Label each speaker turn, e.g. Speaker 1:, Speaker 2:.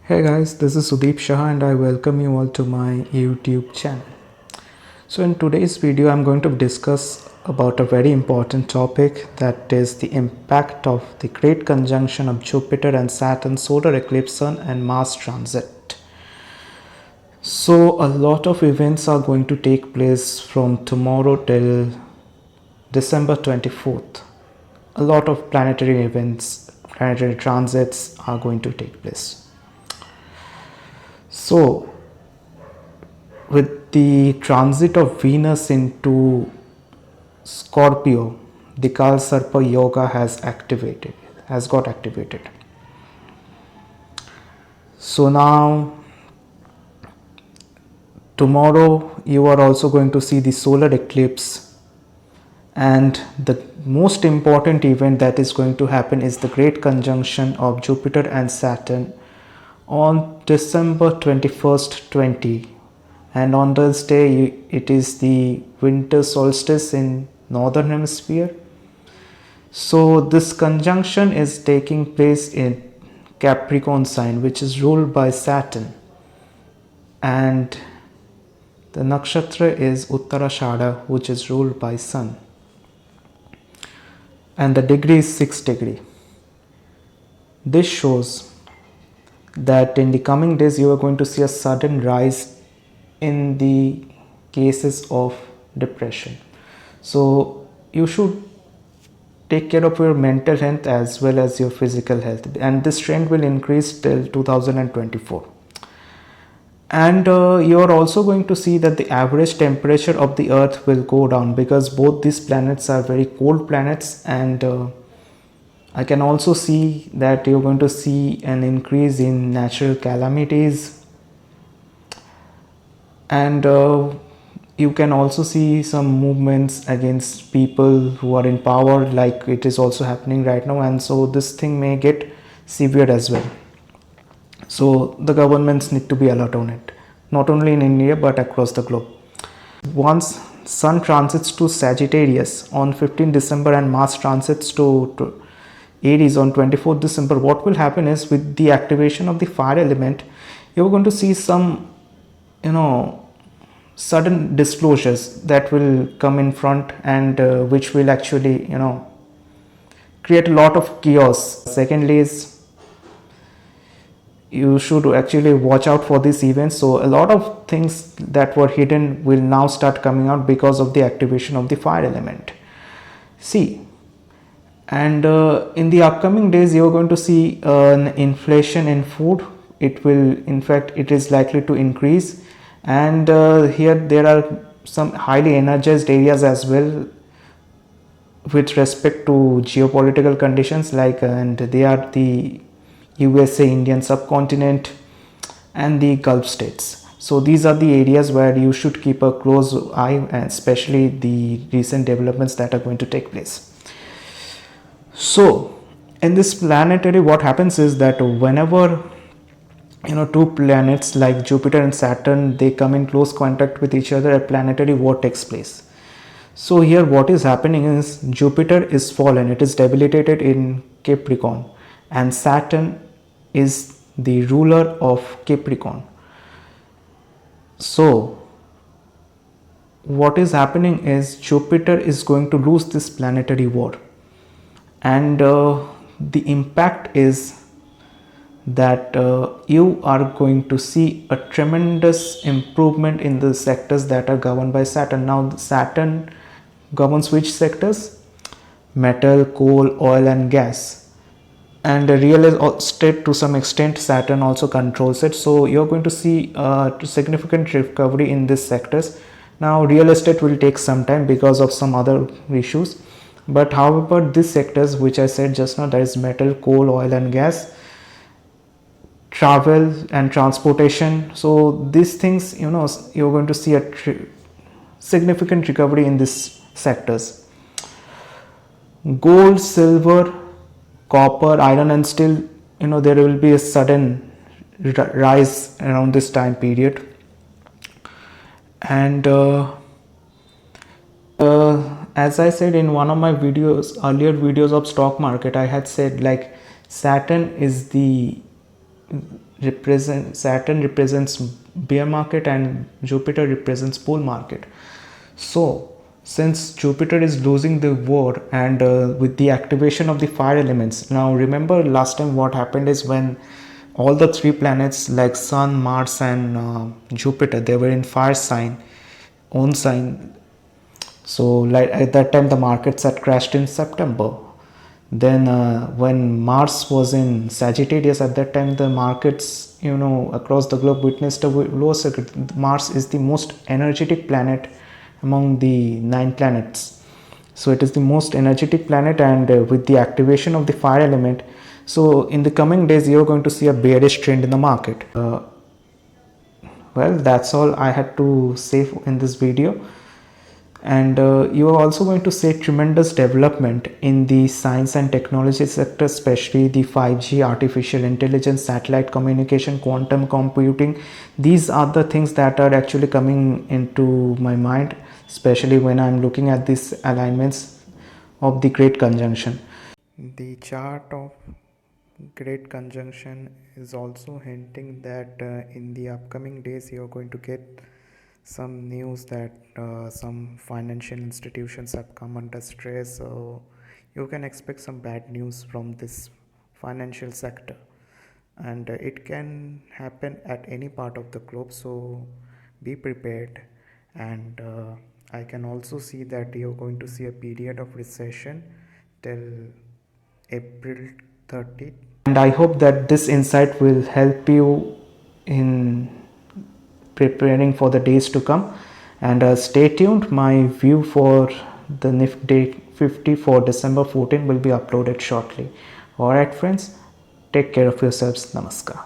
Speaker 1: Hey guys, this is Sudeep Shah and I welcome you all to my YouTube channel. So in today's video, I'm going to discuss about a very important topic, that is the impact of the great conjunction of Jupiter and Saturn, solar eclipse, Sun and Mars transit. So a lot of events are going to take place from tomorrow till December 24th. A lot of planetary events, planetary transits are going to take place. So, with the transit of Venus into Scorpio, the Kalsarpa Yoga has got activated. So now, tomorrow you are also going to see the solar eclipse, and the most important event that is going to happen is the great conjunction of Jupiter and Saturn on December 21st, 20. And on this day it is the winter solstice in northern hemisphere. So this conjunction is taking place in Capricorn sign, which is ruled by Saturn, and the nakshatra is Uttarashadha, which is ruled by Sun, and the degree is 6 degree. This shows that in the coming days you are going to see a sudden rise in the cases of depression. So you should take care of your mental health as well as your physical health, and this trend will increase till 2024. And you are also going to see that the average temperature of the earth will go down, because both these planets are very cold planets, and I can also see that you're going to see an increase in natural calamities, and you can also see some movements against people who are in power, like it is also happening right now, and so this thing may get severe as well. So the governments need to be alert on it, not only in India but across the globe. Once Sun transits to Sagittarius on 15 December and Mars transits to Aries on 24th December, what will happen is, with the activation of the fire element, you're going to see some, sudden disclosures that will come in front, and which will actually, create a lot of chaos. Secondly is, you should actually watch out for these events. So a lot of things that were hidden will now start coming out because of the activation of the fire element. See, and in the upcoming days you are going to see an inflation in food. It will, in fact, it is likely to increase, and here there are some highly energized areas as well with respect to geopolitical conditions, like and they are the USA, Indian subcontinent and the Gulf states. So these are the areas where you should keep a close eye, and especially the recent developments that are going to take place. So in this planetary, what happens is that whenever two planets like Jupiter and Saturn, they come in close contact with each other, a planetary war takes place. So here what is happening is, Jupiter is fallen, it is debilitated in Capricorn, and Saturn is the ruler of Capricorn. So what is happening is, Jupiter is going to lose this planetary war, and the impact is that you are going to see a tremendous improvement in the sectors that are governed by Saturn. Now Saturn governs which sectors? Metal, coal, oil and gas, and real estate to some extent Saturn also controls it. So you're going to see significant recovery in these sectors. Now real estate will take some time because of some other issues, but however these sectors which I said just now, that is metal, coal, oil and gas, travel and transportation, so these things, you're going to see a significant recovery in these sectors. Gold, silver, copper, iron and steel, there will be a sudden rise around this time period. And as I said in one of my earlier videos of stock market, I had said, like, Saturn is the Saturn represents bear market and Jupiter represents bull market. So since Jupiter is losing the war, and with the activation of the fire elements, now remember last time what happened is when all the three planets like Sun, Mars and Jupiter, they were in fire sign, own sign. So like at that time the markets had crashed in September. Then when Mars was in Sagittarius, at that time the markets, across the globe witnessed a low circuit. Mars is the most energetic planet among the 9 planets. So it is the most energetic planet, and with the activation of the fire element, so in the coming days you are going to see a bearish trend in the market. Well, that's all I had to say in this video. And you are also going to see tremendous development in the science and technology sector, especially the 5G, artificial intelligence, satellite communication, quantum computing. These are the things that are actually coming into my mind, especially when I'm looking at these alignments of the Great Conjunction. The chart of Great Conjunction is also hinting that in the upcoming days you're going to get some news that some financial institutions have come under stress, so you can expect some bad news from this financial sector, and it can happen at any part of the globe, so be prepared. And I can also see that you're going to see a period of recession till April 30th. And I hope that this insight will help you in preparing for the days to come. And stay tuned. My view for the Nifty 50 for December 14 will be uploaded shortly. Alright friends, take care of yourselves. Namaskar.